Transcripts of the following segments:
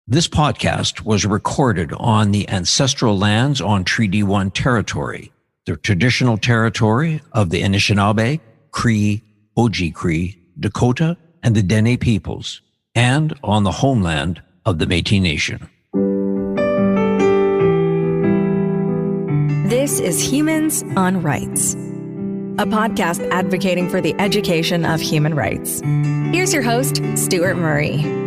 This podcast was recorded on the ancestral lands on Treaty 1 territory, the traditional territory of the Anishinaabe, Cree, Oji-Cree, Dakota, and the Dene peoples, and on the homeland of the Métis Nation. This is Humans on Rights, a podcast advocating for the education of human rights. Here's your host, Stuart Murray.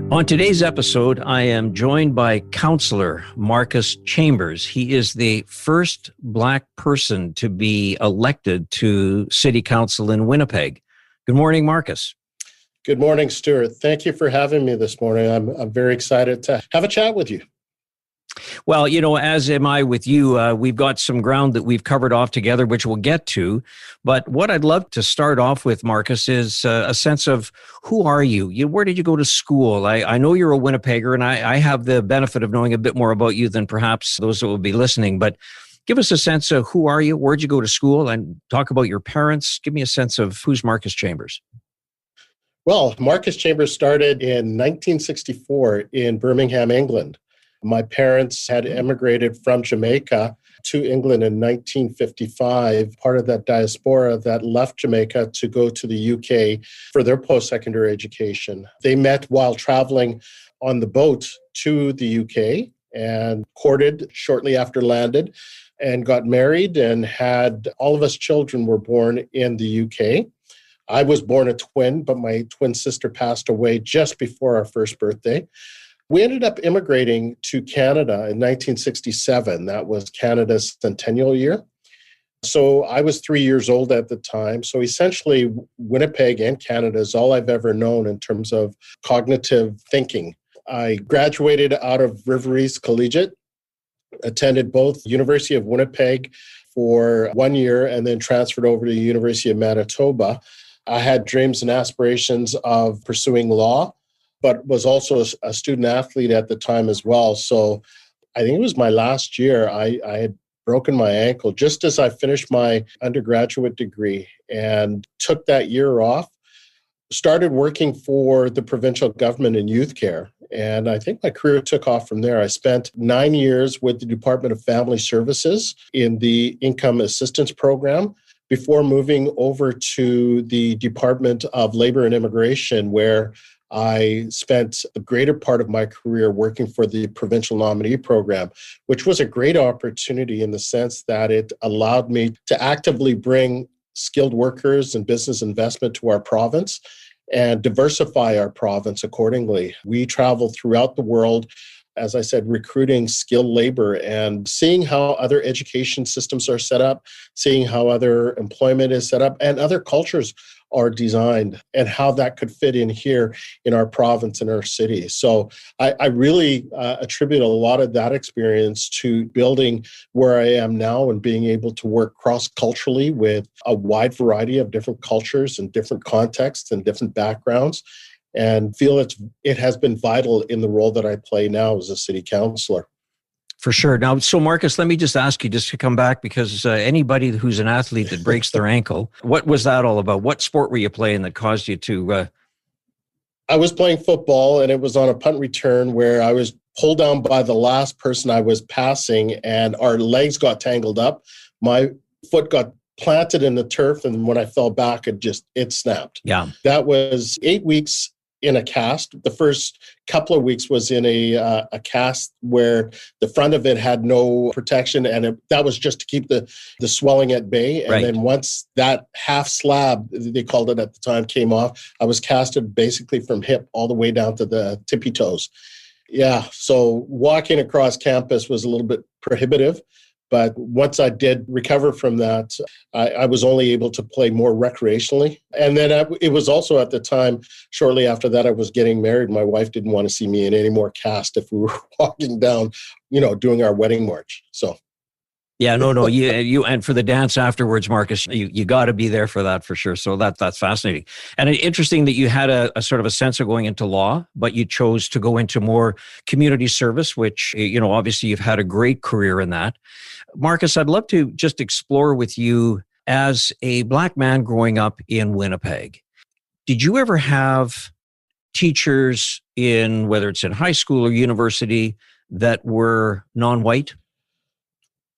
On today's episode, I am joined by Councillor Markus Chambers. He is the first Black person to be elected to City Council in Winnipeg. Good morning, Markus. Good morning, Stuart. Thank you for having me this morning. I'm very excited to have a chat with you. Well, you know, as am I with you. We've got some ground that we've covered off together, which we'll get to. But what I'd love to start off with, Markus, is a sense of who are you? Where did you go to school? I know you're a Winnipegger, and I have the benefit of knowing a bit more about you than perhaps those that will be listening. But give us a sense of who are you? Where'd you go to school? And talk about your parents. Give me a sense of who's Markus Chambers. Well, Markus Chambers started in 1964 in Birmingham, England. My parents had emigrated from Jamaica to England in 1955, part of that diaspora that left Jamaica to go to the UK for their post-secondary education. They met while traveling on the boat to the UK and courted shortly after landed and got married and had all of us children were born in the UK. I was born a twin, but my twin sister passed away just before our first birthday. We ended up immigrating to Canada in 1967. That was Canada's centennial year. So I was 3 years old at the time. So essentially, Winnipeg and Canada is all I've ever known in terms of cognitive thinking. I graduated out of River East Collegiate, attended both University of Winnipeg for 1 year, and then transferred over to the University of Manitoba. I had dreams and aspirations of pursuing law, but was also a student athlete at the time as well. So I think it was my last year, I had broken my ankle just as I finished my undergraduate degree and took that year off, started working for the provincial government in youth care. And I think my career took off from there. I spent 9 years with the Department of Family Services in the Income Assistance Program before moving over to the Department of Labor and Immigration, where I spent the greater part of my career working for the provincial nominee program, which was a great opportunity in the sense that it allowed me to actively bring skilled workers and business investment to our province and diversify our province accordingly. We traveled throughout the world, as I said, recruiting skilled labor and seeing how other education systems are set up, seeing how other employment is set up, and other cultures are designed and how that could fit in here in our province and our city. So I really attribute a lot of that experience to building where I am now and being able to work cross-culturally with a wide variety of different cultures and different contexts and different backgrounds, and feel it has been vital in the role that I play now as a city councillor. For sure. Now, so Markus, let me just ask you just to come back, because anybody who's an athlete that breaks their ankle, what was that all about? What sport were you playing that caused you to... I was playing football, and it was on a punt return where I was pulled down by the last person I was passing, and our legs got tangled up. My foot got planted in the turf, and when I fell back, it snapped. Yeah. That was 8 weeks in a cast. The first couple of weeks was in a cast where the front of it had no protection, and that was just to keep the swelling at bay. And then once that half slab, they called it at the time, came off, I was casted basically from hip all the way down to the tippy toes. Yeah, so walking across campus was a little bit prohibitive. But once I did recover from that, I was only able to play more recreationally. And then it was also at the time, shortly after that, I was getting married. My wife didn't want to see me in any more cast if we were walking down, doing our wedding march. So. Yeah, no, you and for the dance afterwards, Markus, you got to be there for that for sure. So that's fascinating. And interesting that you had a sort of a sense of going into law, but you chose to go into more community service, which, obviously you've had a great career in that. Markus, I'd love to just explore with you, as a Black man growing up in Winnipeg, did you ever have teachers in, whether it's in high school or university, that were non-white?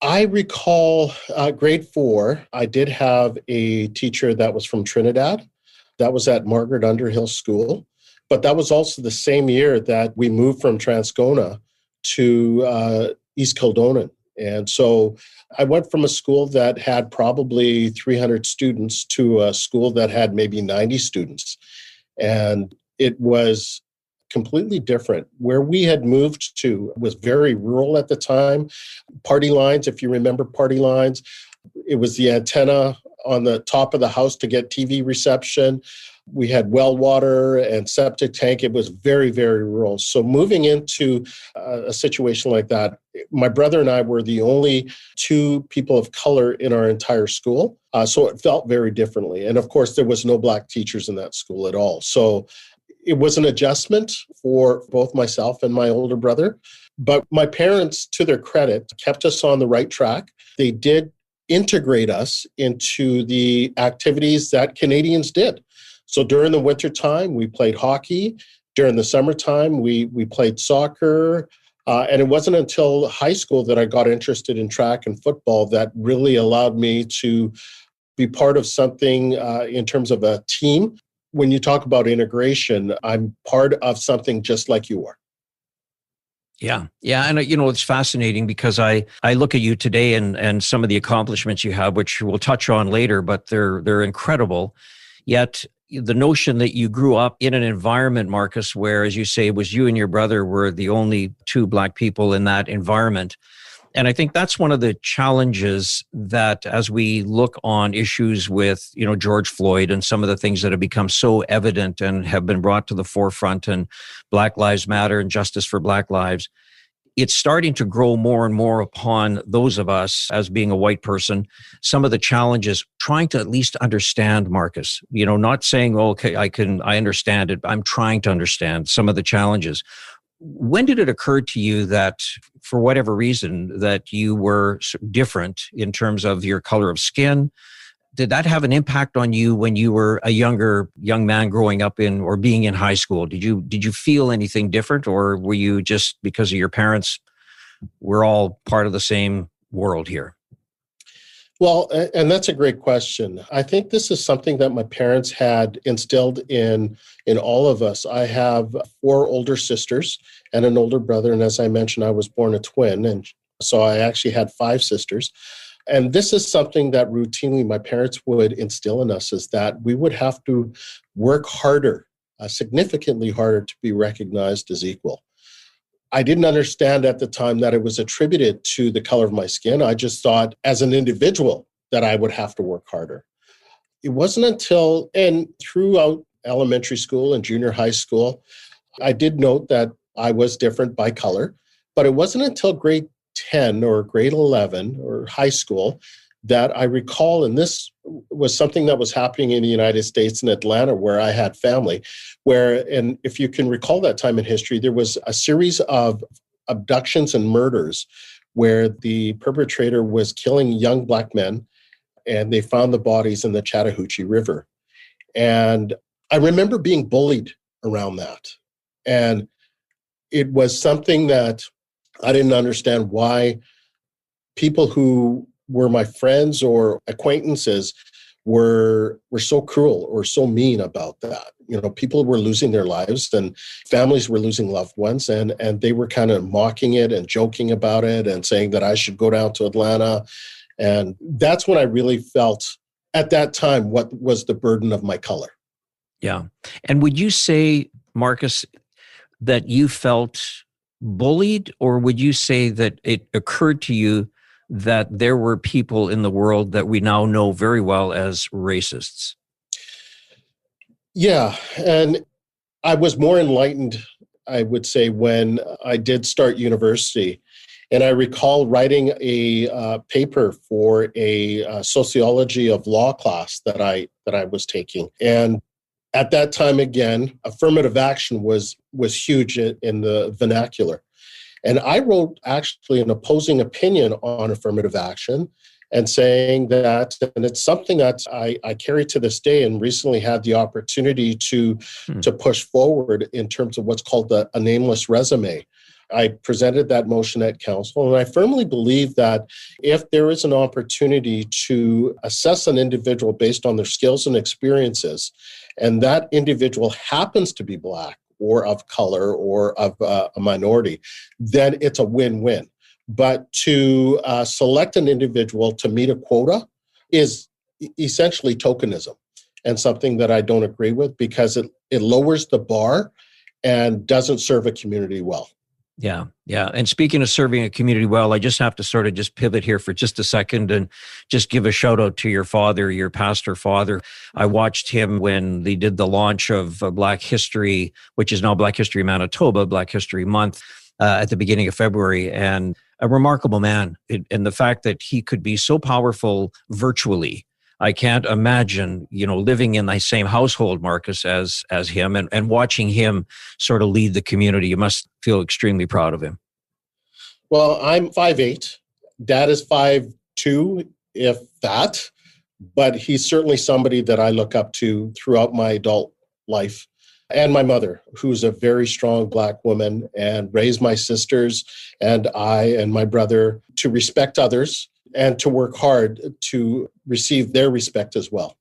I recall grade 4, I did have a teacher that was from Trinidad. That was at Margaret Underhill School. But that was also the same year that we moved from Transcona to East Kildonan. And so I went from a school that had probably 300 students to a school that had maybe 90 students. And it was completely different. Where we had moved to was very rural at the time. Party lines, if you remember party lines, it was the antenna on the top of the house to get TV reception. We had well water and septic tank. It was very, very rural. So moving into a situation like that, my brother and I were the only 2 people of color in our entire school. So it felt very differently. And of course, there was no Black teachers in that school at all. So it was an adjustment for both myself and my older brother. But my parents, to their credit, kept us on the right track. They did integrate us into the activities that Canadians did. So during the wintertime, we played hockey. During the summertime, we played soccer. And it wasn't until high school that I got interested in track and football that really allowed me to be part of something in terms of a team. When you talk about integration, I'm part of something just like you are. Yeah. Yeah. And, it's fascinating because I look at you today and some of the accomplishments you have, which we'll touch on later, but they're incredible. Yet the notion that you grew up in an environment, Markus, where, as you say, it was you and your brother were the only 2 Black people in that environment. And I think that's one of the challenges that, as we look on issues with, George Floyd and some of the things that have become so evident and have been brought to the forefront, and Black Lives Matter and justice for Black lives, it's starting to grow more and more upon those of us as being a white person. Some of the challenges, trying to at least understand, Markus, not saying, oh, okay, I understand it. I'm trying to understand some of the challenges. When did it occur to you that, for whatever reason, that you were different in terms of your color of skin? Did that have an impact on you when you were a young man growing up in or being in high school? Did you feel anything different, or were you just, because of your parents, we're all part of the same world here? Well, and that's a great question. I think this is something that my parents had instilled in all of us. I have 4 older sisters and an older brother. And as I mentioned, I was born a twin. And so I actually had 5 sisters. And this is something that routinely my parents would instill in us, is that we would have to work harder, significantly harder, to be recognized as equal. I didn't understand at the time that it was attributed to the color of my skin. I just thought as an individual that I would have to work harder. It wasn't until, and throughout elementary school and junior high school, I did note that I was different by color, but it wasn't until grade 10 or grade 11 or high school that I recall, and this was something that was happening in the United States, in Atlanta, where I had family, and if you can recall that time in history, there was a series of abductions and murders where the perpetrator was killing young Black men, and they found the bodies in the Chattahoochee River. And I remember being bullied around that. And it was something that I didn't understand why people who were my friends or acquaintances were so cruel or so mean about that. People were losing their lives and families were losing loved ones, and they were kind of mocking it and joking about it and saying that I should go down to Atlanta. And that's when I really felt at that time what was the burden of my color. Yeah. And would you say, Markus, that you felt bullied, or would you say that it occurred to you that there were people in the world that we now know very well as racists? Yeah. And I was more enlightened, I would say, when I did start university. And I recall writing a paper for a sociology of law class that I was taking. And at that time, again, affirmative action was huge in the vernacular. And I wrote actually an opposing opinion on affirmative action. and saying that, and it's something that I carry to this day, and recently had the opportunity to push forward in terms of what's called a nameless resume. I presented that motion at council, and I firmly believe that if there is an opportunity to assess an individual based on their skills and experiences, and that individual happens to be Black or of color or of a minority, then it's a win-win. But to select an individual to meet a quota is essentially tokenism, and something that I don't agree with, because it lowers the bar and doesn't serve a community well. Yeah, yeah. And speaking of serving a community well, I just have to sort of just pivot here for just a second and just give a shout out to your father, your pastor father. I watched him when they did the launch of Black History, which is now Black History Manitoba, Black History Month, at the beginning of February. And a remarkable man. And the fact that he could be so powerful virtually, I can't imagine, living in the same household, Markus, as him, and watching him sort of lead the community. You must feel extremely proud of him. Well, I'm 5'8". Dad is 5'2", if that. But he's certainly somebody that I look up to throughout my adult life. And my mother, who's a very strong Black woman, and raised my sisters and I and my brother to respect others and to work hard to receive their respect as well.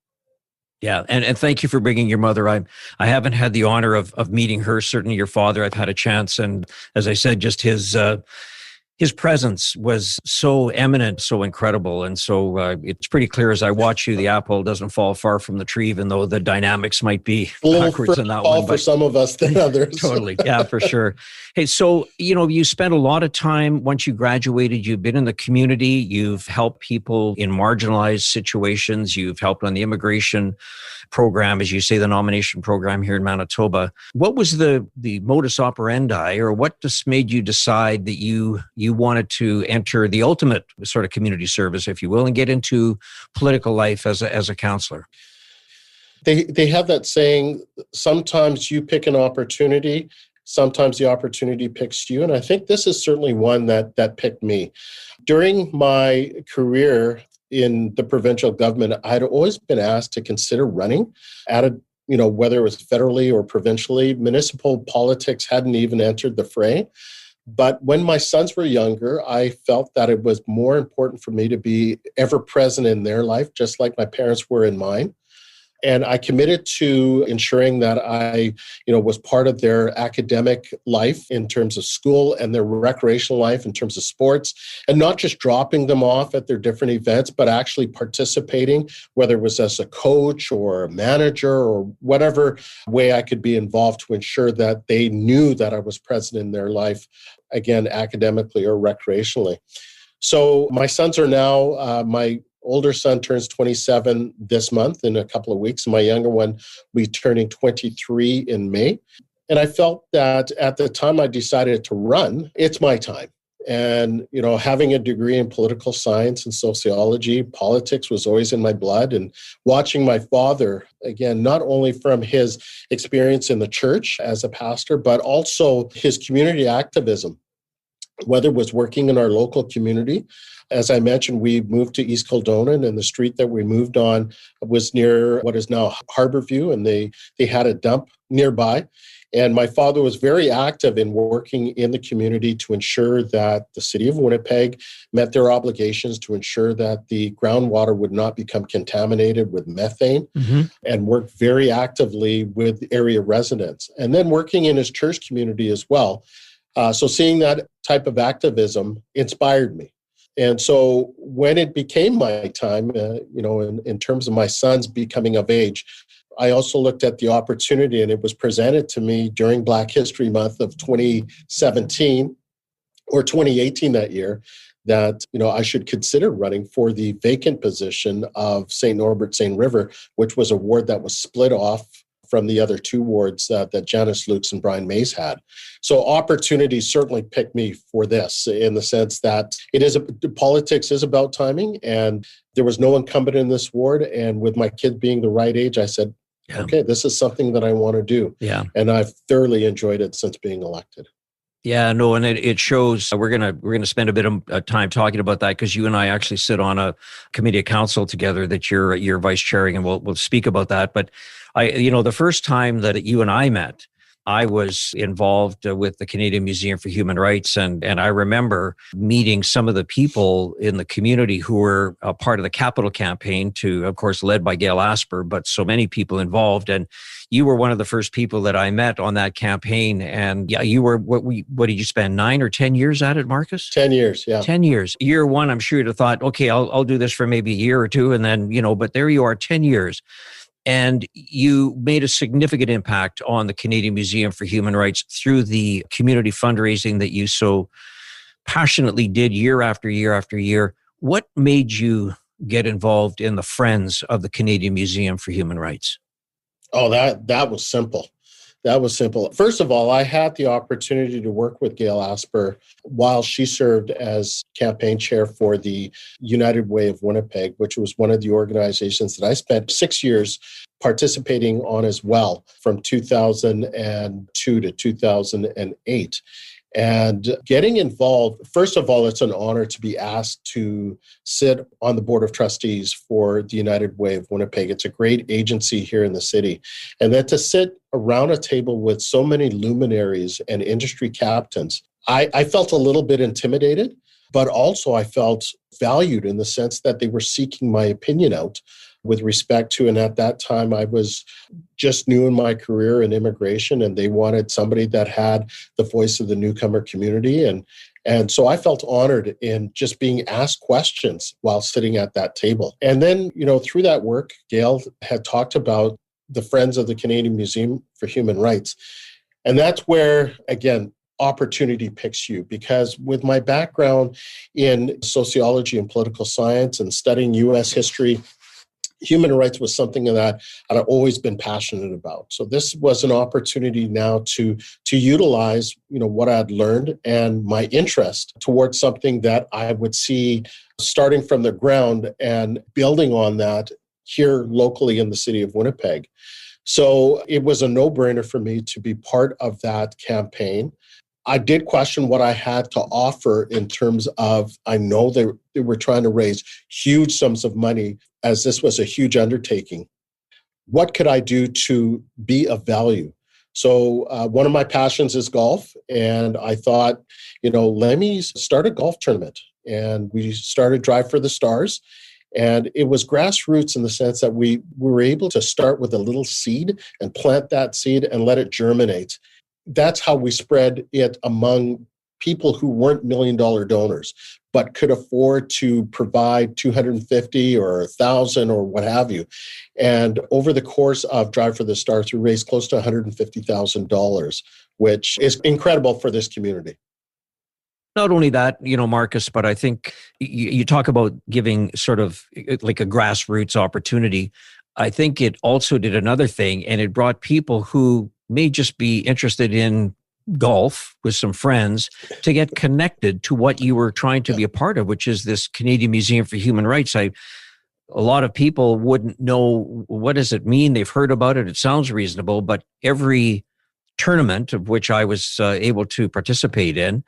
Yeah, and thank you for bringing your mother. I haven't had the honor of meeting her. Certainly your father, I've had a chance. And as I said, just his presence was so eminent, so incredible. And so it's pretty clear as I watch you, the apple doesn't fall far from the tree, even though the dynamics might be backwards in that one. For some of us than others. Totally. Yeah, for sure. Hey, so, you spent a lot of time once you graduated, you've been in the community, you've helped people in marginalized situations, you've helped on the immigration program, as you say, the nomination program here in Manitoba. What was the modus operandi, or what just made you decide that you wanted to enter the ultimate sort of community service, if you will, and get into political life as a counselor? They have that saying, sometimes you pick an opportunity, sometimes the opportunity picks you. And I think this is certainly one that picked me. During my career in the provincial government, I'd always been asked to consider running at whether it was federally or provincially. Municipal politics hadn't even entered the fray. But when my sons were younger, I felt that it was more important for me to be ever present in their life, just like my parents were in mine. And I committed to ensuring that I, was part of their academic life in terms of school, and their recreational life in terms of sports, and not just dropping them off at their different events, but actually participating, whether it was as a coach or a manager or whatever way I could be involved, to ensure that they knew that I was present in their life, again, academically or recreationally. So my sons are now, my older son turns 27 this month in a couple of weeks. My younger one will be turning 23 in May. And I felt that at the time I decided to run, it's my time. And, having a degree in political science and sociology, politics was always in my blood. And watching my father, again, not only from his experience in the church as a pastor, but also his community activism, whether it was working in our local community. As I mentioned, we moved to East Kildonan, and the street that we moved on was near what is now Harborview, and they had a dump nearby. And my father was very active in working in the community to ensure that the city of Winnipeg met their obligations to ensure that the groundwater would not become contaminated with methane, and worked very actively with area residents. And then working in his church community as well. So seeing that type of activism inspired me. And so when it became my time, in terms of my sons becoming of age, I also looked at the opportunity, and it was presented to me during Black History Month of 2017 or 2018 that year, that, I should consider running for the vacant position of St. Norbert, St. River, which was a ward that was split off from the other two wards that Janice Lukes and Brian Mays had. So opportunity certainly picked me for this, in the sense that politics is about timing, and there was no incumbent in this ward. And with my kid being the right age, I said, okay, this is something that I want to do. Yeah. And I've thoroughly enjoyed it since being elected. Yeah, no, and it shows. We're gonna spend a bit of time talking about that because you and I actually sit on a committee of council together that you're vice chairing, and we'll speak about that. But the first time that you and I met, I was involved with the Canadian Museum for Human Rights, and I remember meeting some of the people in the community who were a part of the capital campaign, to, of course, led by Gail Asper, but so many people involved. And you were one of the first people that I met on that campaign. And yeah, you were, what did you spend 9 or 10 years at it, Marcus? 10 years, yeah. 10 years. Year one, I'm sure you'd have thought, okay, I'll do this for maybe a year or two. And then, but there you are, 10 years. And you made a significant impact on the Canadian Museum for Human Rights through the community fundraising that you so passionately did year after year after year. What made you get involved in the Friends of the Canadian Museum for Human Rights? Oh, that was simple. That was simple. First of all, I had the opportunity to work with Gail Asper while she served as campaign chair for the United Way of Winnipeg, which was one of the organizations that I spent 6 years participating on as well, from 2002 to 2008. And getting involved, first of all, it's an honor to be asked to sit on the Board of Trustees for the United Way of Winnipeg. It's a great agency here in the city. And then to sit around a table with so many luminaries and industry captains, I felt a little bit intimidated, but also I felt valued in the sense that they were seeking my opinion out with respect to, and at that time I was just new in my career in immigration, and they wanted somebody that had the voice of the newcomer community. And so I felt honored in just being asked questions while sitting at that table. And then, through that work, Gail had talked about the Friends of the Canadian Museum for Human Rights. And that's where, again, opportunity picks you, because with my background in sociology and political science and studying U.S. history, human rights was something that I've always been passionate about. So this was an opportunity now to utilize, what I'd learned and my interest towards something that I would see starting from the ground and building on that here locally in the city of Winnipeg. So it was a no-brainer for me to be part of that campaign. I did question what I had to offer in terms of, I know they were trying to raise huge sums of money as this was a huge undertaking. What could I do to be of value? So one of my passions is golf. And I thought, let me start a golf tournament. And we started Drive for the Stars. And it was grassroots in the sense that we were able to start with a little seed and plant that seed and let it germinate. That's how we spread it among people who weren't $1 million donors, but could afford to provide $250 or $1,000 or what have you. And over the course of Drive for the Stars, we raised close to $150,000, which is incredible for this community. Not only that, Marcus, but I think you talk about giving sort of like a grassroots opportunity. I think it also did another thing, and it brought people who may just be interested in golf with some friends to get connected to what you were trying to be a part of, which is this Canadian Museum for Human Rights. A lot of people wouldn't know, what does it mean? They've heard about it. It sounds reasonable, but every tournament of which I was able to participate in,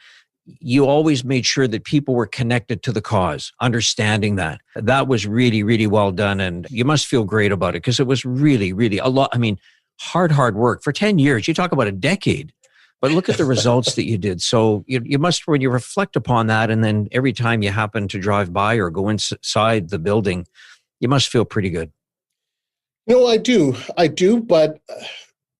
you always made sure that people were connected to the cause, understanding that. That was really, really well done. And you must feel great about it because it was really, really a lot. I mean, hard work for 10 years. You talk about a decade, but look at the results that you did. So you must, when you reflect upon that, and then every time you happen to drive by or go inside the building, you must feel pretty good. I do, but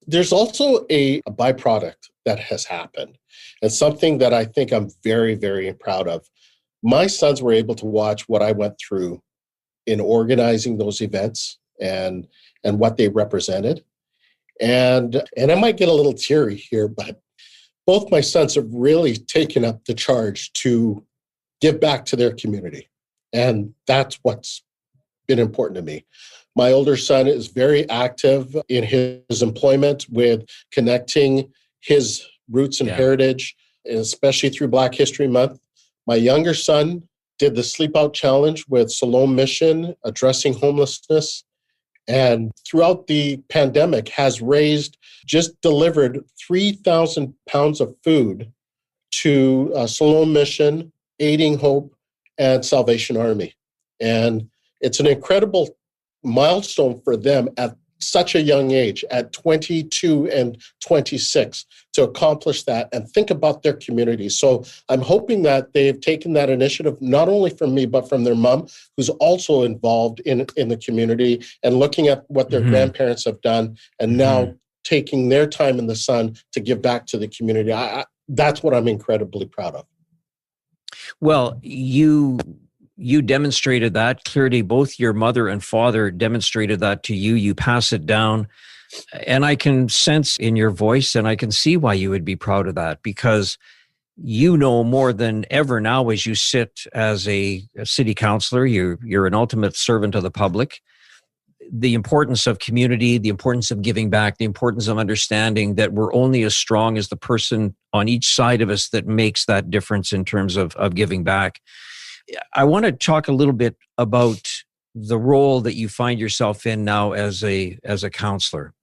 there's also a byproduct that has happened, and something that I think I'm very, very proud of. My sons were able to watch what I went through in organizing those events and what they represented. And I might get a little teary here, but both my sons have really taken up the charge to give back to their community. And that's what's been important to me. My older son is very active in his employment with connecting his roots and heritage, especially through Black History Month. My younger son did the Sleep Out Challenge with Siloam Mission, addressing homelessness. And throughout the pandemic has just delivered 3,000 pounds of food to Salome Mission, Aiding Hope, and Salvation Army. And it's an incredible milestone for them at such a young age, at 22 and 26, to accomplish that and think about their community. So I'm hoping that they've taken that initiative, not only from me, but from their mom, who's also involved in the community and looking at what their grandparents have done, and now taking their time in the sun to give back to the community. That's what I'm incredibly proud of. Well, you demonstrated that clearly. Both your mother and father demonstrated that to you. You pass it down. And I can sense in your voice, and I can see why you would be proud of that, because you know more than ever now, as you sit as a city councillor, you're an ultimate servant of the public, the importance of community, the importance of giving back, the importance of understanding that we're only as strong as the person on each side of us that makes that difference in terms of giving back. I want to talk a little bit about the role that you find yourself in now as a counselor.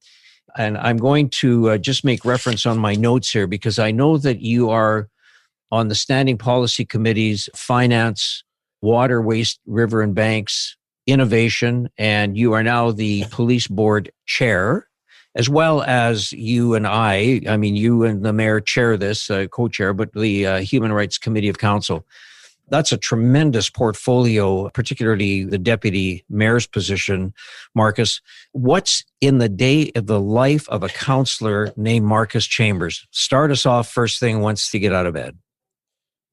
And I'm going to just make reference on my notes here, because I know that you are on the standing policy committees, finance, water, waste, river and banks, innovation, and you are now the police board chair, as well as you and you and the mayor chair this, co-chair, but the Human Rights Committee of Council. That's a tremendous portfolio, particularly the deputy mayor's position, Markus. What's in the life of a counselor named Markus Chambers? Start us off first thing once you get out of bed.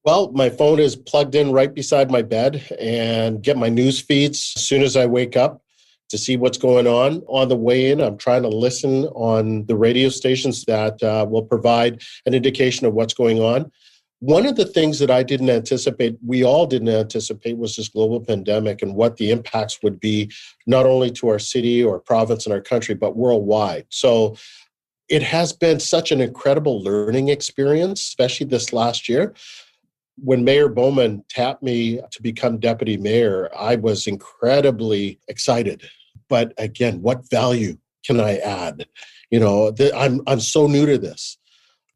Well, my phone is plugged in right beside my bed, and get my news feeds as soon as I wake up to see what's going on. On the way in, I'm trying to listen on the radio stations that will provide an indication of what's going on. One of the things that I didn't anticipate, we all didn't anticipate, was this global pandemic and what the impacts would be, not only to our city or province and our country, but worldwide. So it has been such an incredible learning experience, especially this last year. When Mayor Bowman tapped me to become deputy mayor, I was incredibly excited. But again, what value can I add? I'm so new to this.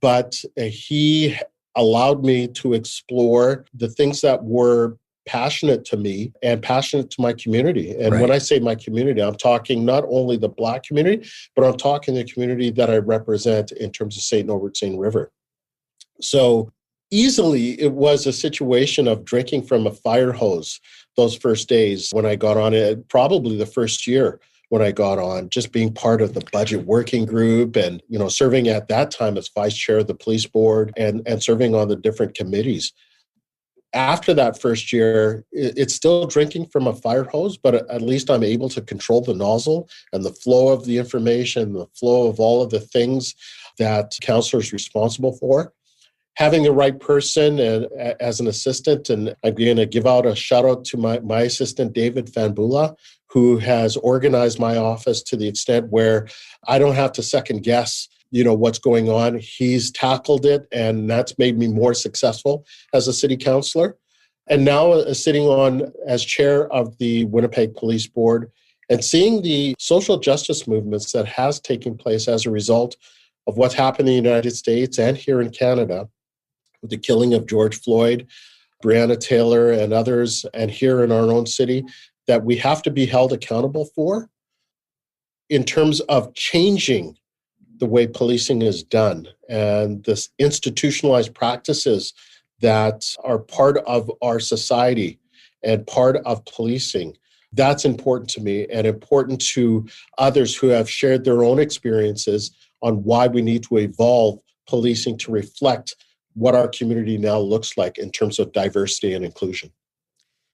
But he allowed me to explore the things that were passionate to me and passionate to my community. And Right. When I say my community, I'm talking not only the Black community, but I'm talking the community that I represent in terms of St. Norbert, St. River. So easily, it was a situation of drinking from a fire hose those first days when I got on it, probably the first year when I got on, just being part of the budget working group and, serving at that time as vice chair of the police board and serving on the different committees. After that first year, it's still drinking from a fire hose, but at least I'm able to control the nozzle and the flow of the information, the flow of all of the things that counselor is responsible for. Having the right person as an assistant, and I'm going to give out a shout out to my assistant, David Fanbula, who has organized my office to the extent where I don't have to second guess, what's going on. He's tackled it, and that's made me more successful as a city councillor. And now sitting on as chair of the Winnipeg Police Board and seeing the social justice movements that has taken place as a result of what's happened in the United States and here in Canada, with the killing of George Floyd, Breonna Taylor, and others, and here in our own city, that we have to be held accountable for in terms of changing the way policing is done and this institutionalized practices that are part of our society and part of policing. That's important to me and important to others who have shared their own experiences on why we need to evolve policing to reflect what our community now looks like in terms of diversity and inclusion.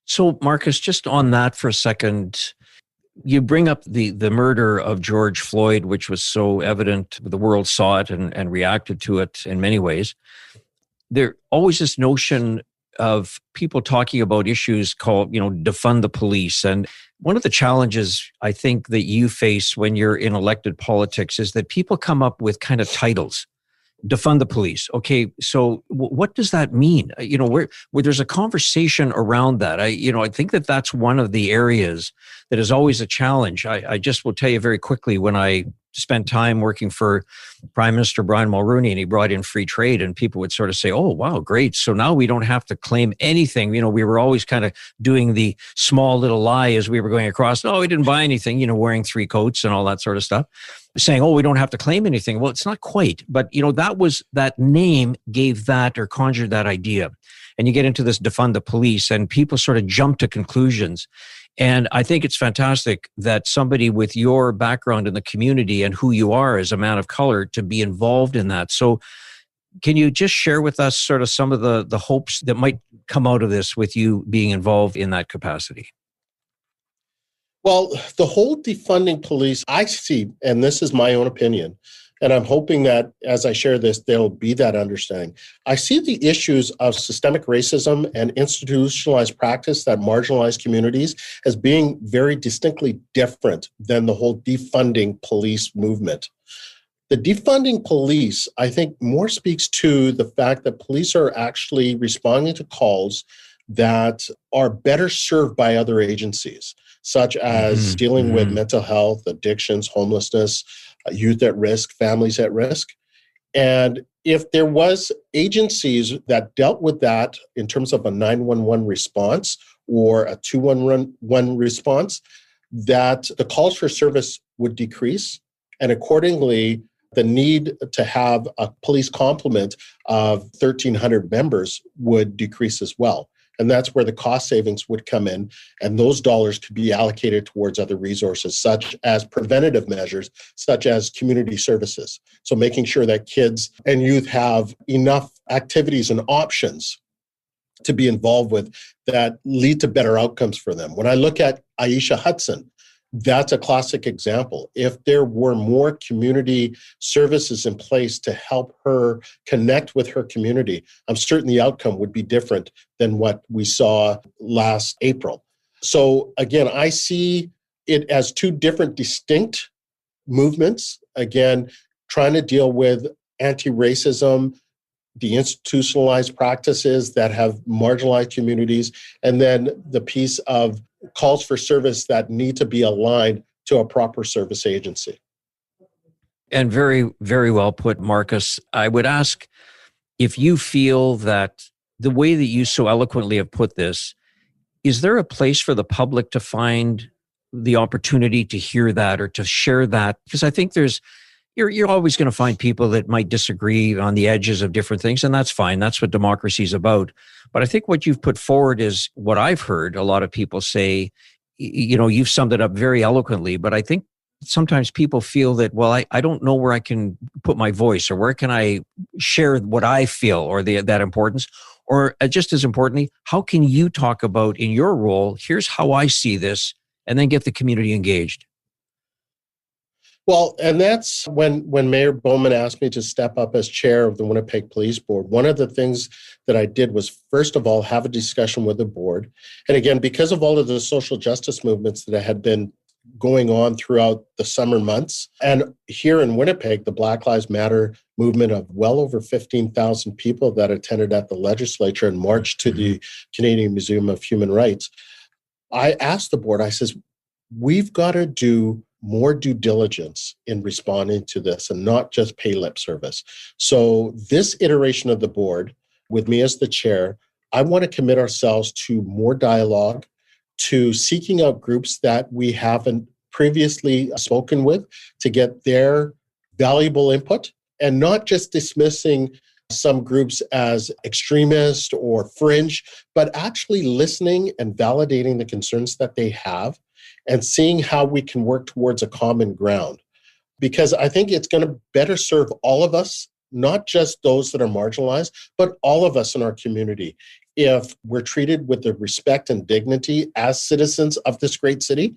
So, Markus, just on that for a second, you bring up the murder of George Floyd, which was so evident. The world saw it and reacted to it in many ways. There's always this notion of people talking about issues called, defund the police. And one of the challenges I think that you face when you're in elected politics is that people come up with kind of titles. Defund the police. Okay, so what does that mean? Where there's a conversation around that. I think that that's one of the areas that is always a challenge. I just will tell you very quickly, when I spent time working for Prime Minister Brian Mulroney, and he brought in free trade, and people would sort of say, oh, wow, great. So now we don't have to claim anything. We were always kind of doing the small little lie as we were going across. No, we didn't buy anything, wearing 3 coats and all that sort of stuff, saying, oh, we don't have to claim anything. Well, it's not quite, but that name gave that or conjured that idea. And you get into this defund the police, and people sort of jump to conclusions. And I think it's fantastic that somebody with your background in the community and who you are as a man of color to be involved in that. So can you just share with us sort of some of the hopes that might come out of this with you being involved in that capacity? Well, the whole defunding police, I see, and this is my own opinion, and I'm hoping that as I share this, there'll be that understanding. I see the issues of systemic racism and institutionalized practice that marginalize communities as being very distinctly different than the whole defunding police movement. The defunding police, I think, more speaks to the fact that police are actually responding to calls that are better served by other agencies, such as dealing with mental health, addictions, homelessness, youth at risk, families at risk. And if there was agencies that dealt with that in terms of a 911 response or a 211 response, that the calls for service would decrease. And accordingly, the need to have a police complement of 1,300 members would decrease as well. And that's where the cost savings would come in. And those dollars could be allocated towards other resources, such as preventative measures, such as community services. So making sure that kids and youth have enough activities and options to be involved with that lead to better outcomes for them. When I look at Aisha Hudson, that's a classic example. If there were more community services in place to help her connect with her community, I'm certain the outcome would be different than what we saw last April. So again, I see it as 2 different distinct movements. Again, trying to deal with anti-racism, the institutionalized practices that have marginalized communities, and then the piece of calls for service that need to be aligned to a proper service agency. And very, very well put, Markus. I would ask if you feel that the way that you so eloquently have put this, is there a place for the public to find the opportunity to hear that or to share that? Because I think you're always going to find people that might disagree on the edges of different things, and that's fine. That's what democracy is about. But I think what you've put forward is what I've heard a lot of people say. You've summed it up very eloquently, but I think sometimes people feel that, well, I don't know where I can put my voice or where can I share what I feel or that importance. Or just as importantly, how can you talk about in your role, here's how I see this, and then get the community engaged? Well, and that's when Mayor Bowman asked me to step up as chair of the Winnipeg Police Board. One of the things that I did was, first of all, have a discussion with the board. And again, because of all of the social justice movements that had been going on throughout the summer months, and here in Winnipeg, the Black Lives Matter movement of well over 15,000 people that attended at the legislature and marched to the Canadian Museum of Human Rights, I asked the board, I says, we've got to do more due diligence in responding to this and not just pay lip service. So this iteration of the board, with me as the chair, I want to commit ourselves to more dialogue, to seeking out groups that we haven't previously spoken with to get their valuable input and not just dismissing some groups as extremist or fringe, but actually listening and validating the concerns that they have and seeing how we can work towards a common ground. Because I think it's going to better serve all of us, not just those that are marginalized, but all of us in our community, if we're treated with the respect and dignity as citizens of this great city.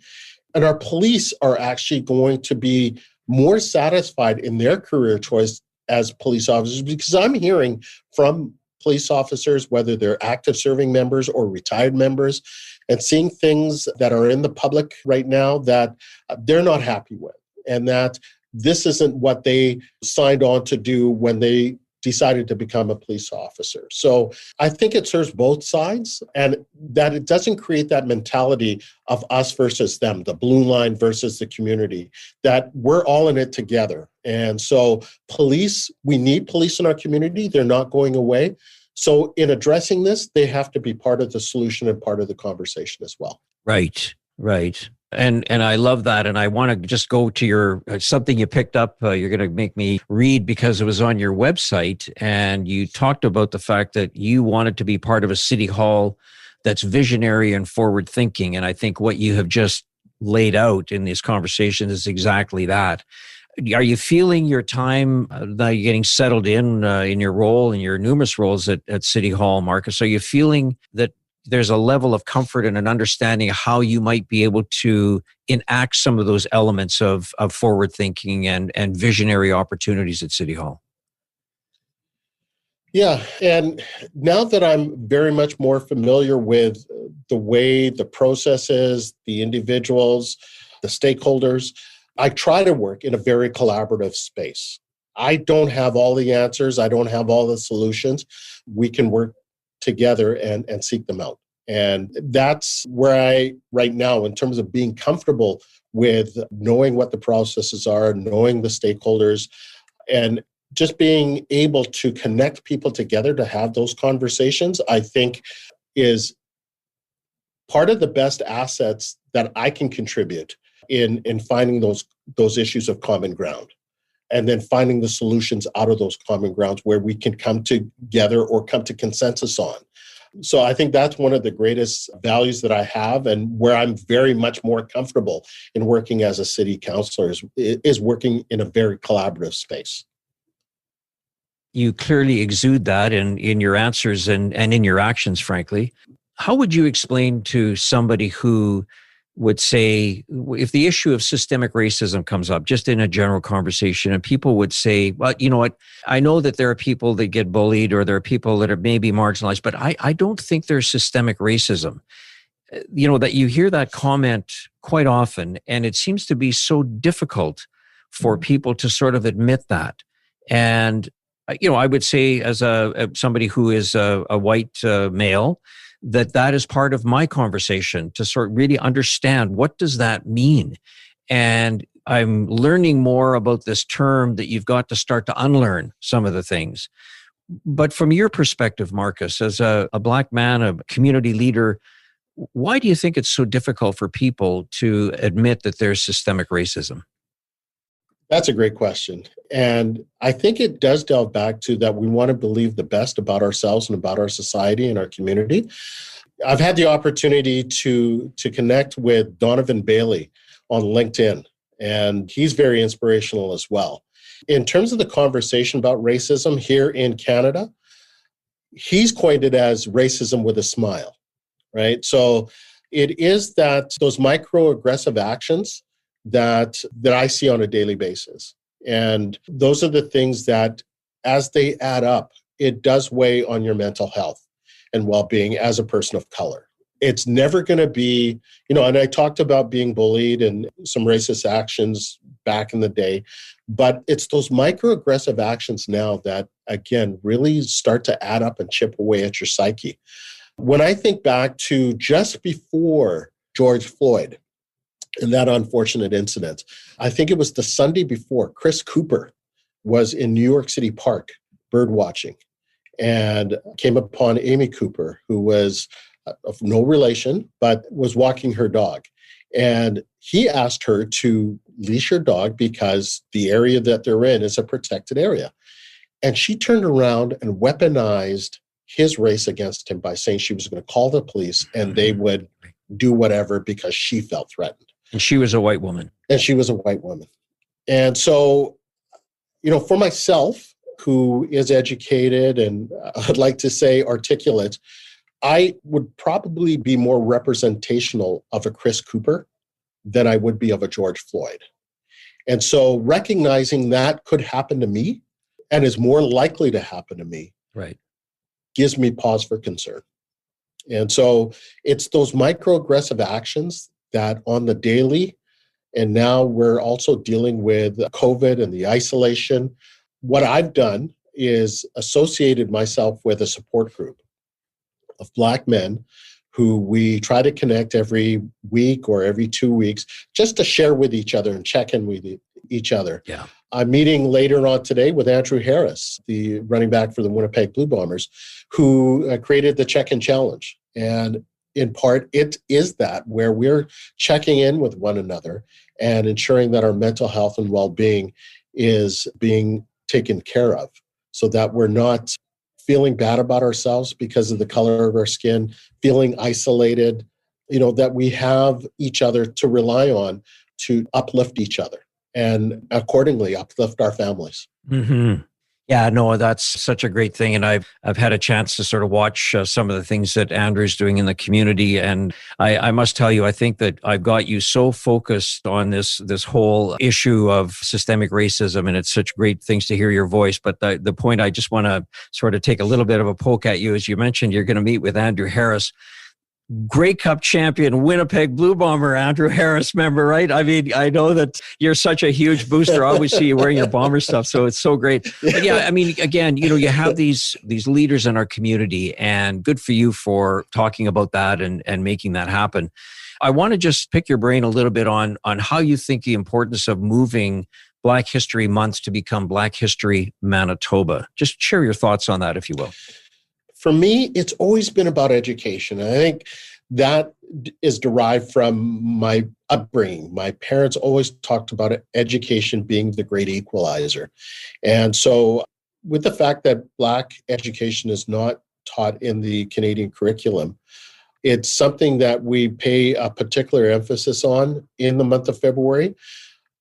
And our police are actually going to be more satisfied in their career choice as police officers, because I'm hearing from police officers, whether they're active serving members or retired members, and seeing things that are in the public right now that they're not happy with, and that this isn't what they signed on to do when they decided to become a police officer. So I think it serves both sides, and that it doesn't create that mentality of us versus them, the blue line versus the community, that we're all in it together. And so police, we need police in our community. They're not going away. So in addressing this, they have to be part of the solution and part of the conversation as well. Right, right. And I love that. And I want to just go to your something you picked up. You're going to make me read because it was on your website. And you talked about the fact that you wanted to be part of a city hall that's visionary and forward thinking. And I think what you have just laid out in this conversation is exactly that. Are you feeling your time now you're getting settled in your role, in your numerous roles at City Hall, Markus? Are you feeling that there's a level of comfort and an understanding of how you might be able to enact some of those elements of forward thinking and visionary opportunities at City Hall? Yeah. And now that I'm very much more familiar with the way the process is, the individuals, the stakeholders, I try to work in a very collaborative space. I don't have all the answers. I don't have all the solutions. We can work together and seek them out. And that's where right now, in terms of being comfortable with knowing what the processes are, knowing the stakeholders, and just being able to connect people together to have those conversations, I think is part of the best assets that I can contribute in finding those issues of common ground, and then finding the solutions out of those common grounds where we can come together or come to consensus on. So I think that's one of the greatest values that I have, and where I'm very much more comfortable in working as a city councillor is working in a very collaborative space. You clearly exude that in your answers and in your actions, frankly. How would you explain to somebody who would say, if the issue of systemic racism comes up, just in a general conversation, and people would say, well, you know what, I know that there are people that get bullied or there are people that are maybe marginalized, but I don't think there's systemic racism. You know, that you hear that comment quite often, and it seems to be so difficult for people to sort of admit that. And, you know, I would say as somebody who is a white male, that is part of my conversation to sort of really understand what does that mean. And I'm learning more about this term that you've got to start to unlearn some of the things. But from your perspective, Markus, as a Black man, a community leader, why do you think it's so difficult for people to admit that there's systemic racism? That's a great question. And I think it does delve back to that we want to believe the best about ourselves and about our society and our community. I've had the opportunity to connect with Donovan Bailey on LinkedIn, and he's very inspirational as well. In terms of the conversation about racism here in Canada, he's coined it as racism with a smile, right? So it is that those microaggressive actions that I see on a daily basis. And those are the things that, as they add up, it does weigh on your mental health and well-being as a person of color. It's never going to be, you know, and I talked about being bullied and some racist actions back in the day, but it's those microaggressive actions now that, again, really start to add up and chip away at your psyche. When I think back to just before George Floyd, in that unfortunate incident, I think it was the Sunday before, Chris Cooper was in New York City Park bird watching and came upon Amy Cooper, who was of no relation, but was walking her dog. And he asked her to leash her dog because the area that they're in is a protected area. And she turned around and weaponized his race against him by saying she was going to call the police and they would do whatever because she felt threatened. And she was a white woman. And she was a white woman. And so, you know, for myself, who is educated and I'd like to say articulate, I would probably be more representational of a Chris Cooper than I would be of a George Floyd. And so recognizing that could happen to me and is more likely to happen to me, right, gives me pause for concern. And so it's those microaggressive actions that on the daily, and now we're also dealing with COVID and the isolation. What I've done is associated myself with a support group of Black men who we try to connect every week or every 2 weeks just to share with each other and check in with each other. Yeah. I'm meeting later on today with Andrew Harris, the running back for the Winnipeg Blue Bombers, who created the Check-in Challenge. And in part, it is that where we're checking in with one another and ensuring that our mental health and well-being is being taken care of so that we're not feeling bad about ourselves because of the color of our skin, feeling isolated, that we have each other to rely on to uplift each other and accordingly uplift our families. Mm-hmm. Yeah, no, that's such a great thing. And I've had a chance to sort of watch some of the things that Andrew's doing in the community. And I must tell you, I think that I've got you so focused on this whole issue of systemic racism, and it's such great things to hear your voice. But the point I just want to sort of take a little bit of a poke at you, as you mentioned, you're going to meet with Andrew Harris, Grey Cup champion, Winnipeg Blue Bomber, Andrew Harris, member, right? I mean, I know that you're such a huge booster. I always see you wearing your Bomber stuff, so it's so great. But yeah, I mean, again, you have these leaders in our community, and good for you for talking about that and making that happen. I want to just pick your brain a little bit on how you think the importance of moving Black History Month to become Black History Manitoba. Just share your thoughts on that, if you will. For me, it's always been about education. And I think that is derived from my upbringing. My parents always talked about education being the great equalizer. And so with the fact that Black education is not taught in the Canadian curriculum, it's something that we pay a particular emphasis on in the month of February.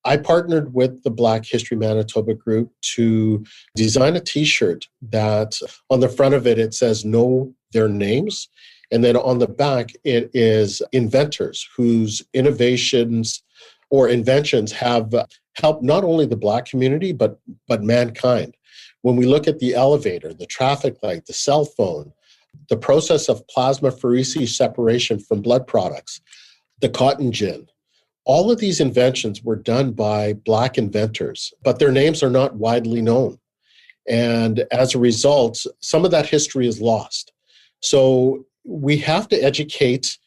I partnered with the Black History Manitoba group to design a t-shirt that on the front of it says, know their names. And then on the back, it is inventors whose innovations or inventions have helped not only the Black community, but mankind. When we look at the elevator, the traffic light, the cell phone, the process of plasmapheresis separation from blood products, the cotton gin, all of these inventions were done by Black inventors, but their names are not widely known. And as a result, some of that history is lost. So we have to educate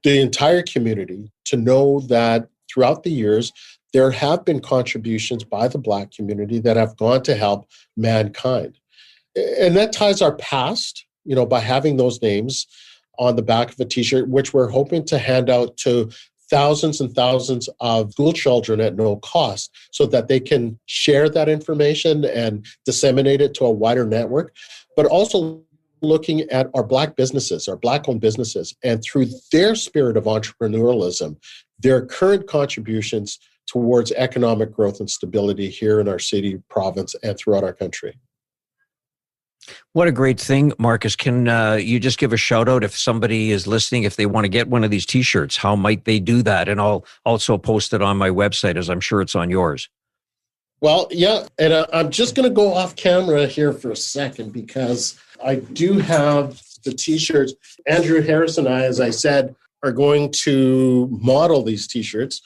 the entire community to know that throughout the years, there have been contributions by the Black community that have gone to help mankind. And that ties our past, by having those names on the back of a t-shirt, which we're hoping to hand out to thousands and thousands of school children at no cost so that they can share that information and disseminate it to a wider network, but also looking at our Black businesses, our Black-owned businesses, and through their spirit of entrepreneurialism, their current contributions towards economic growth and stability here in our city, province, and throughout our country. What a great thing, Markus. Can you just give a shout out if somebody is listening, if they want to get one of these t-shirts, how might they do that? And I'll also post it on my website, as I'm sure it's on yours. Well, yeah, and I'm just going to go off camera here for a second because I do have the t-shirts. Andrew Harris and I, as I said, are going to model these t-shirts.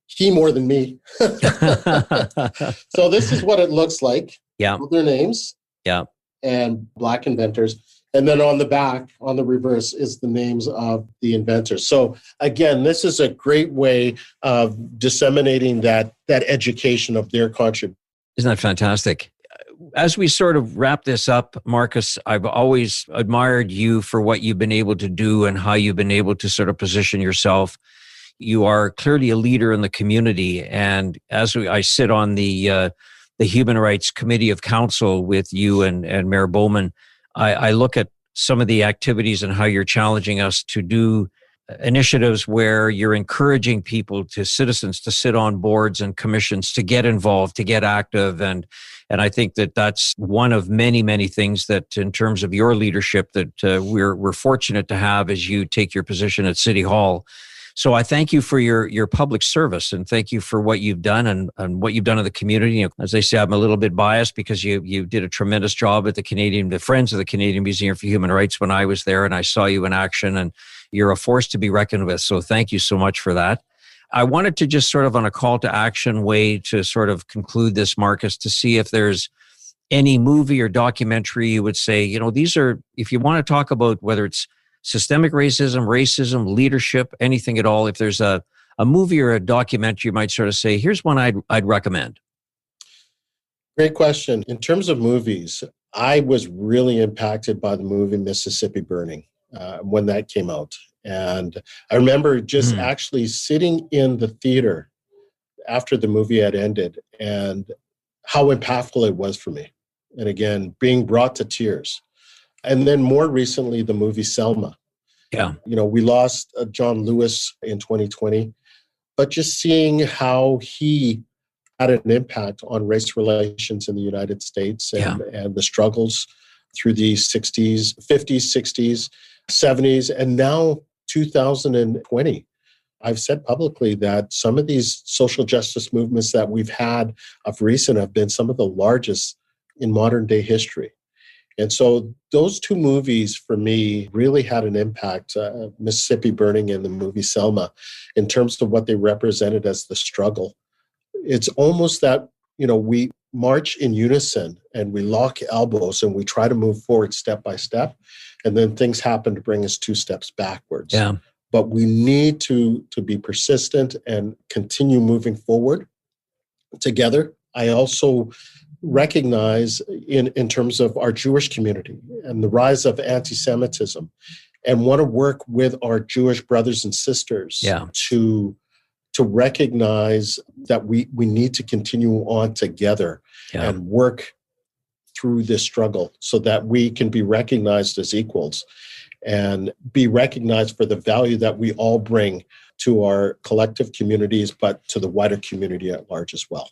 He more than me. So this is what it looks like. Yeah. With their names. Yeah. And Black inventors. And then on the back, on the reverse, is the names of the inventors. So again, this is a great way of disseminating that education of their contribution. Isn't that fantastic? As we sort of wrap this up, Markus, I've always admired you for what you've been able to do and how you've been able to sort of position yourself. You are clearly a leader in the community. And as I sit on the Human Rights Committee of Council with you and Mayor Bowman, I look at some of the activities and how you're challenging us to do initiatives where you're encouraging citizens to sit on boards and commissions, to get involved, to get active. And I think that that's one of many, many things that in terms of your leadership that we're fortunate to have as you take your position at City Hall. So I thank you for your public service and thank you for what you've done and what you've done in the community. As I say, I'm a little bit biased because you did a tremendous job at the Friends of the Canadian Museum for Human Rights when I was there, and I saw you in action, and you're a force to be reckoned with. So thank you so much for that. I wanted to just sort of on a call to action way to sort of conclude this, Markus, to see if there's any movie or documentary you would say, these are, if you want to talk about whether it's systemic racism, leadership, anything at all, if there's a movie or a documentary, you might sort of say, here's one I'd recommend. Great question. In terms of movies, I was really impacted by the movie Mississippi Burning when that came out. And I remember just actually sitting in the theater after the movie had ended and how impactful it was for me. And again, being brought to tears. And then more recently, the movie Selma. Yeah. We lost John Lewis in 2020, but just seeing how he had an impact on race relations in the United States and the struggles through the 60s, 50s, 60s, 70s, and now 2020. I've said publicly that some of these social justice movements that we've had of recent have been some of the largest in modern day history. And so those two movies for me really had an impact, Mississippi Burning and the movie Selma, in terms of what they represented as the struggle. It's almost that, we march in unison and we lock elbows and we try to move forward step by step. And then things happen to bring us 2 steps backwards. Yeah. But we need to be persistent and continue moving forward together. I also recognize in terms of our Jewish community and the rise of anti-Semitism and want to work with our Jewish brothers and sisters to recognize that we need to continue on together and work through this struggle so that we can be recognized as equals and be recognized for the value that we all bring to our collective communities, but to the wider community at large as well.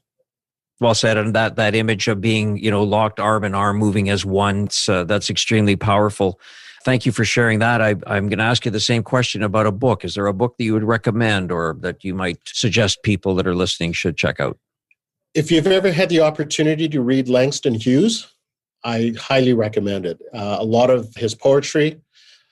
Well said. And that image of being, locked arm in arm, moving as one, that's extremely powerful. Thank you for sharing that. I'm going to ask you the same question about a book. Is there a book that you would recommend or that you might suggest people that are listening should check out? If you've ever had the opportunity to read Langston Hughes, I highly recommend it. A lot of his poetry,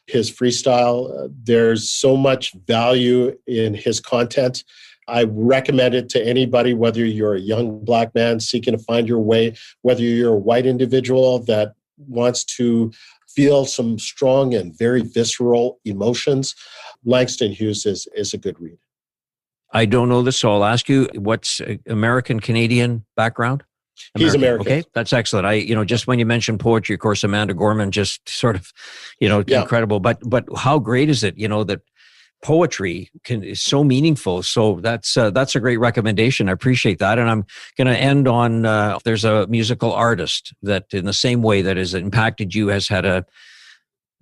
his freestyle, there's so much value in his content. I recommend it to anybody, whether you're a young Black man seeking to find your way, whether you're a white individual that wants to feel some strong and very visceral emotions. Langston Hughes is a good read. I don't know this, so I'll ask you, what's American-Canadian background? He's American. Okay, that's excellent. Just when you mentioned poetry, of course, Amanda Gorman, just sort of, incredible. But how great is it, that poetry is so meaningful. So that's a great recommendation. I appreciate that. And I'm going to end on, there's a musical artist that in the same way that has impacted you has had a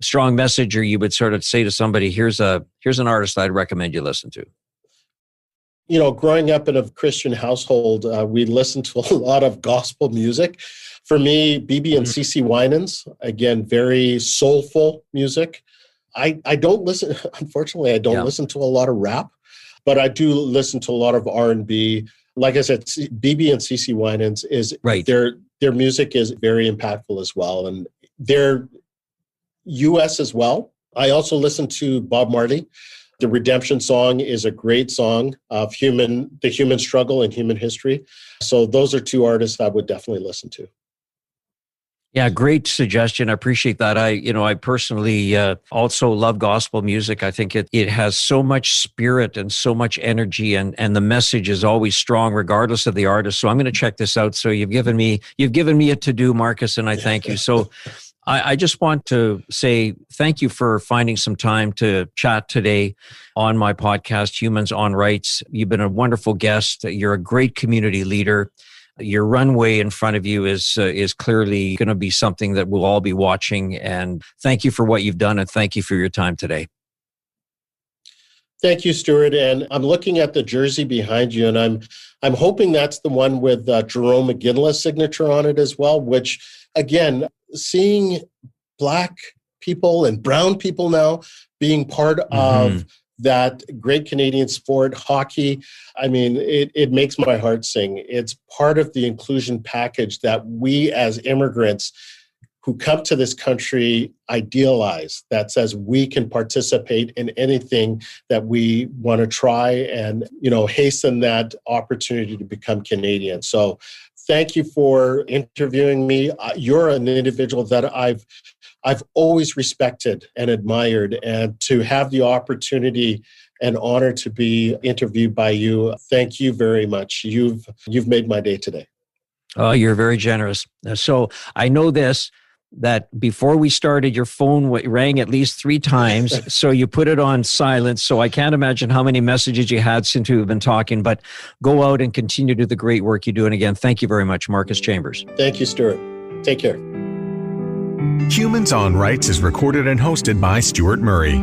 strong message, or you would sort of say to somebody, here's an artist I'd recommend you listen to. Growing up in a Christian household, we listened to a lot of gospel music. For me, BB and CeCe Winans, again, very soulful music. I don't listen, unfortunately, listen to a lot of rap, but I do listen to a lot of R&B. Like I said, BB and CeCe Winans is right. Their music is very impactful as well. And they're US as well. I also listen to Bob Marley. The Redemption Song is a great song of the human struggle and human history. So those are 2 artists I would definitely listen to. Yeah, great suggestion. I appreciate that. I personally also love gospel music. I think it has so much spirit and so much energy, and the message is always strong regardless of the artist. So I'm going to check this out. So you've given me a to-do, Markus, and I thank you. So I just want to say thank you for finding some time to chat today on my podcast, Humans on Rights. You've been a wonderful guest. You're a great community leader. Your runway in front of you is clearly going to be something that we'll all be watching. And thank you for what you've done, and thank you for your time today. Thank you, Stuart. And I'm looking at the jersey behind you, and I'm hoping that's the one with Jerome McGinley's signature on it as well, which, again, seeing Black people and brown people now being part of that great Canadian sport, hockey, I mean, it makes my heart sing. It's part of the inclusion package that we as immigrants who come to this country idealize, that says we can participate in anything that we want to try and, hasten that opportunity to become Canadian. So thank you for interviewing me. You're an individual that I've always respected and admired, and to have the opportunity and honor to be interviewed by you, thank you very much. You've made my day today. Oh, you're very generous. So I know this, that before we started, your phone rang at least 3 times. So you put it on silent. So I can't imagine how many messages you had since we've been talking, but go out and continue to do the great work you do. And again, thank you very much, Markus Chambers. Thank you, Stuart. Take care. Humans on Rights is recorded and hosted by Stuart Murray.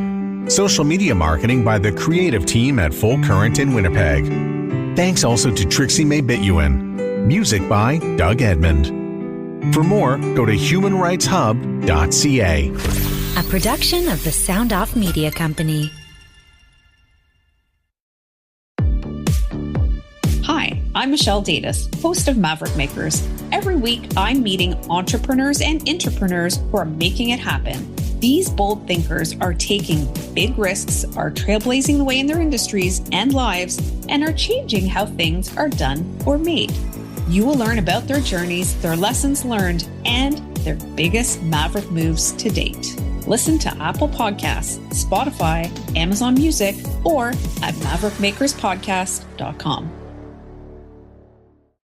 Social media marketing by the creative team at Full Current in Winnipeg. Thanks also to Trixie May Bituin. Music by Doug Edmond. For more, go to humanrightshub.ca. A production of the Sound Off Media Company. Hi, I'm Michelle Davis, host of Maverick Makers. Every week, I'm meeting entrepreneurs and intrapreneurs who are making it happen. These bold thinkers are taking big risks, are trailblazing the way in their industries and lives, and are changing how things are done or made. You will learn about their journeys, their lessons learned, and their biggest Maverick moves to date. Listen to Apple Podcasts, Spotify, Amazon Music, or at maverickmakerspodcast.com.